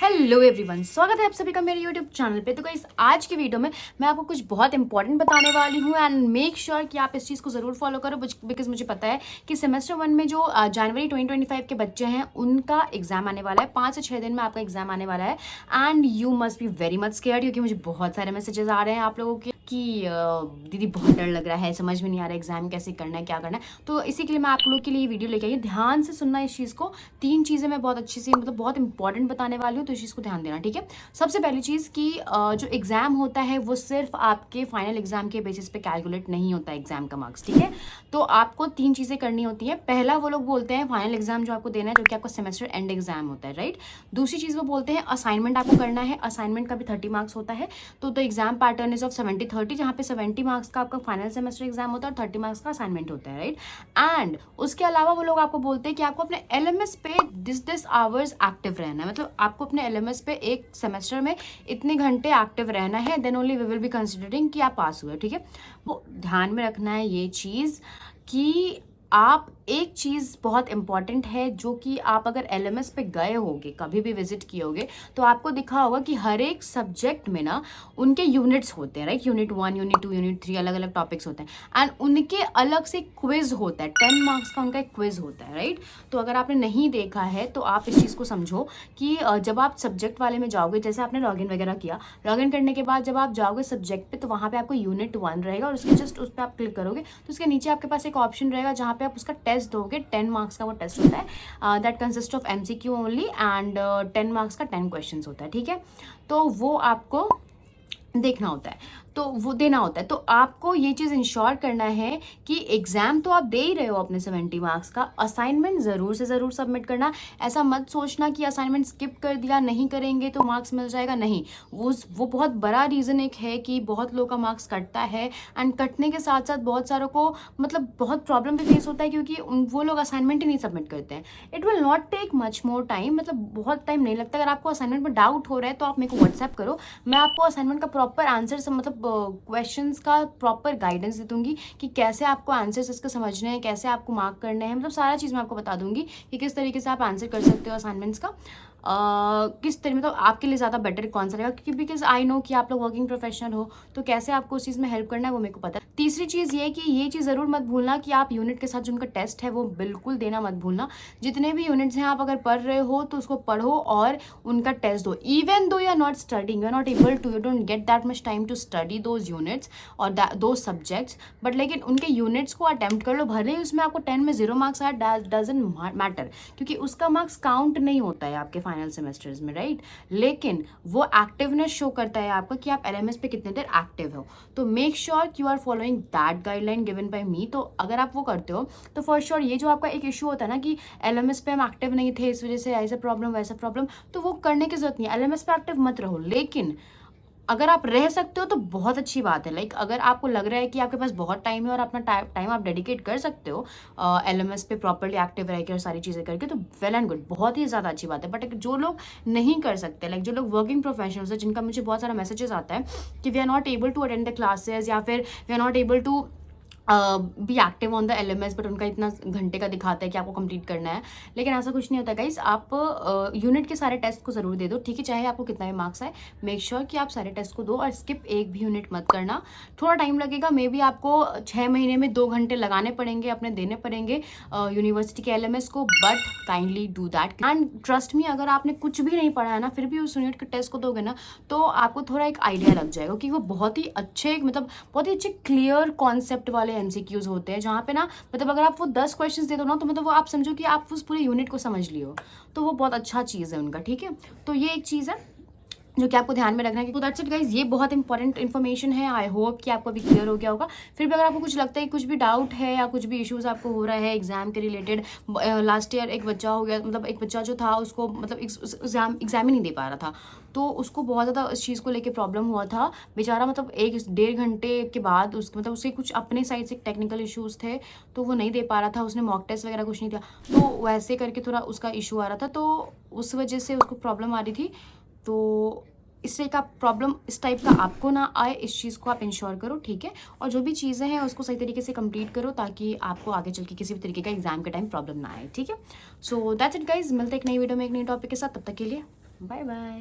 Hello everyone, स्वागत है आप सभी का मेरे यूट्यूब चैनल पे। तो गाइस, आज की वीडियो में मैं आपको कुछ बहुत इंपॉर्टेंट बताने वाली हूँ एंड मेक श्योर कि आप इस चीज़ को ज़रूर फॉलो करो बिकॉज मुझे पता है कि सेमेस्टर 1 में जो जनवरी 2025 के बच्चे हैं उनका एग्जाम आने वाला है। 5 से 6 दिन में आपका एग्जाम आने वाला है and you must be very much scared, क्योंकि मुझे बहुत सारे मैसेजेस आ रहे हैं आप लोगों के कि दीदी बहुत डर लग रहा है, समझ में नहीं आ रहा एग्जाम कैसे करना है, क्या करना है। तो इसी के लिए मैं आप लोगों के लिए वीडियो लेके आई। ध्यान से सुनना इस चीज़ को। 3 चीज़ें मैं बहुत अच्छी सी बहुत इंपॉर्टेंट बताने वाली हूँ, तो इस चीज़ को ध्यान देना, ठीक है। सबसे पहली चीज़ कि जो एग्जाम होता है वो सिर्फ आपके फाइनल एग्जाम के बेसिस पे कैलकुलेट नहीं होता है एग्जाम का मार्क्स, ठीक है। तो आपको 3 चीज़ें करनी होती है। पहला वो लोग बोलते हैं फाइनल एग्जाम जो आपको देना है, जो कि आपका सेमेस्टर एंड एग्जाम होता है, राइट। दूसरी चीज़ वो बोलते हैं असाइनमेंट आपको करना है। असाइनमेंट का भी 30 मार्क्स होता है। तो एग्जाम पैटर्न इज ऑफ 70-30, जहाँ पे 70 मार्क्स का आपका फाइनल सेमेस्टर एग्जाम होता है और 30 मार्क्स का असाइनमेंट होता है, राइट। एंड उसके अलावा वो लोग आपको बोलते हैं कि आपको अपने एलएमएस पे दिस आवर्स एक्टिव रहना है। मतलब आपको अपने एलएमएस पे एक सेमेस्टर में इतने घंटे एक्टिव रहना है, then only we will be considering कि आप पास हुए, ठीक है। वो ध्यान में रखना है ये चीज़ कि आप एक चीज़ बहुत इंपॉर्टेंट है, जो कि आप अगर एलएमएस पे गए होगे, कभी भी विजिट किए होगे, तो आपको दिखा होगा कि हर एक सब्जेक्ट में ना उनके यूनिट्स होते हैं, राइट। यूनिट 1, यूनिट 2, यूनिट 3 अलग अलग टॉपिक्स होते हैं एंड उनके अलग से क्विज होता है। 10 मार्क्स का उनका एक क्विज होता है, राइट। तो अगर आपने नहीं देखा है तो आप इस चीज़ को समझो कि जब आप सब्जेक्ट वाले में जाओगे, जैसे आपने लॉगिन वगैरह किया, लॉगिन करने के बाद जब आप जाओगे सब्जेक्ट पे, तो वहाँ पे आपको यूनिट 1 रहेगा और उसके जस्ट उस पर आप क्लिक करोगे तो उसके नीचे आपके पास एक ऑप्शन रहेगा जहाँ पे आप उसका टेस्ट दोगे। 10 मार्क्स का वो टेस्ट होता है, that consist of MCQ only and 10 marks का 10 क्वेश्चंस होता है, ठीक है। तो वो आपको देखना होता है, तो वो देना होता है। तो आपको ये चीज़ इंश्योर करना है कि एग्जाम तो आप दे ही रहे हो अपने 70 मार्क्स का, असाइनमेंट ज़रूर से ज़रूर सबमिट करना। ऐसा मत सोचना कि असाइनमेंट स्किप कर दिया, नहीं करेंगे तो मार्क्स मिल जाएगा, नहीं। वो बहुत बड़ा रीज़न एक है कि बहुत लोगों का मार्क्स कटता है एंड कटने के साथ साथ बहुत सारों को मतलब बहुत प्रॉब्लम भी फेस होता है, क्योंकि वो लोग असाइनमेंट ही नहीं सबमिट करते हैं। It will not take much more time, मतलब बहुत टाइम नहीं लगता। अगर आपको असाइनमेंट में डाउट हो रहा है तो आप मेरे को व्हाट्सएप करो, मैं आपको असाइनमेंट का प्रॉपर आंसर मतलब क्वेश्चंस का प्रॉपर गाइडेंस दे दूंगी कि कैसे आपको आंसर्स इसके समझने हैं, कैसे आपको मार्क करने हैं, मतलब सारा चीज़ मैं आपको बता दूंगी कि किस तरीके से आप आंसर कर सकते हो असाइनमेंट्स का। किस तरीके मतलब आपके लिए ज़्यादा बेटर कौन सा रहेगा, क्योंकि बिकॉज आई नो कि आप लोग वर्किंग प्रोफेशनल हो, तो कैसे आपको उस चीज़ में हेल्प करना है वो मेरे को पता है। तीसरी चीज़ ये कि ये चीज़ ज़रूर मत भूलना कि आप यूनिट के साथ जो उनका टेस्ट है वो बिल्कुल देना मत भूलना। जितने भी यूनिट्स हैं आप अगर पढ़ रहे हो तो उसको पढ़ो और उनका टेस्ट दो। Even though you are not studying, you are not able to, you don't get that much time to study those units और दो सब्जेक्ट्स, बट लेकिन उनके यूनिट्स को अटेम्प्ट कर लो। भले ही उसमें आपको 10 में 0 मार्क्स आया, डजंट मैटर, क्योंकि उसका मार्क्स काउंट नहीं होता है आपके फाइनल सेमेस्टर्स में, राइट। लेकिन वो एक्टिवनेस शो करता है आपका कि आप एलएमएस पे कितने देर एक्टिव हो। तो make sure you are following that guideline given by me. तो अगर आप वो करते हो तो फॉर श्योर ये जो आपका एक इशू होता है ना कि एलएमएस पे हम एक्टिव नहीं थे, इस वजह से ऐसा प्रॉब्लम वैसा प्रॉब्लम, तो वो करने की जरूरत नहीं है। एलएमएस पे एक्टिव मत रहो, लेकिन अगर आप रह सकते हो तो बहुत अच्छी बात है। लाइक अगर आपको लग रहा है कि आपके पास बहुत टाइम है और अपना टाइम आप डेडिकेट कर सकते हो एलएमएस पे प्रॉपर्ली एक्टिव रह के और सारी चीज़ें करके, तो वेल एंड गुड, बहुत ही ज़्यादा अच्छी बात है। बट जो लोग नहीं कर सकते, लाइक जो लोग वर्किंग प्रोफेशनल्स है, जिनका मुझे बहुत सारा मैसेजेस आता है कि we are not able to attend the classes या फिर we are not able to be active on the LMS, but उनका इतना घंटे का दिखाता है कि आपको कंप्लीट करना है। लेकिन ऐसा कुछ नहीं होता गाइस, आप यूनिट के सारे टेस्ट को ज़रूर दे दो, ठीक है, चाहे आपको कितना भी मार्क्स आए। मेक श्योर कि आप सारे टेस्ट को दो और स्किप एक भी यूनिट मत करना। थोड़ा टाइम लगेगा, मे बी आपको 6 महीने में 2 घंटे लगाने पड़ेंगे, अपने देने पड़ेंगे यूनिवर्सिटी के एलएमएस को, but kindly do that and trust me. अगर आपने कुछ भी नहीं पढ़ा है ना, फिर भी उस यूनिट के टेस्ट को दोगे ना, तो आपको थोड़ा एक आइडिया लग जाएगा कि वो बहुत ही अच्छे, मतलब बहुत ही अच्छे क्लियर कॉन्सेप्ट वाले एमसीक्यूज होते हैं, जहाँ पे ना मतलब अगर आप वो 10 क्वेश्चंस दे दो ना, तो मतलब वो आप समझो कि आप उस पूरे यूनिट को समझ लियो। तो वो बहुत अच्छा चीज़ है उनका, ठीक है। तो ये एक चीज़ है जो कि आपको ध्यान में रखना है। तो दैट्स इट गाइस, ये बहुत इंपॉर्टेंट इन्फॉर्मेशन है। आई होप कि आपको अभी क्लियर हो गया होगा। फिर भी अगर आपको कुछ लगता है, कुछ भी डाउट है या कुछ भी इश्यूज आपको हो रहा है एग्जाम के रिलेटेड, लास्ट ईयर एक बच्चा हो गया, मतलब एक बच्चा जो था उसको मतलब एग्जाम ही नहीं दे पा रहा था, तो उसको बहुत ज़्यादा इस चीज़ को लेके प्रॉब्लम हुआ था बेचारा। मतलब 1-1.5 घंटे के बाद मतलब उसके कुछ अपने साइड से टेक्निकल इश्यूज थे, तो वो नहीं दे पा रहा था। उसने मॉक टेस्ट वगैरह कुछ नहीं दिया, तो वैसे करके थोड़ा उसका इशू आ रहा था, तो उस वजह से उसको प्रॉब्लम आ रही थी। तो इस तरह का प्रॉब्लम इस टाइप का आपको ना आए, इस चीज़ को आप इंश्योर करो, ठीक है। और जो भी चीज़ें हैं उसको सही तरीके से कंप्लीट करो, ताकि आपको आगे चल के किसी भी तरीके का एग्जाम के टाइम प्रॉब्लम ना आए, ठीक है। सो दैट्स इट गाइज, मिलते हैं एक नई वीडियो में एक नई टॉपिक के साथ। तब तक के लिए बाय बाय।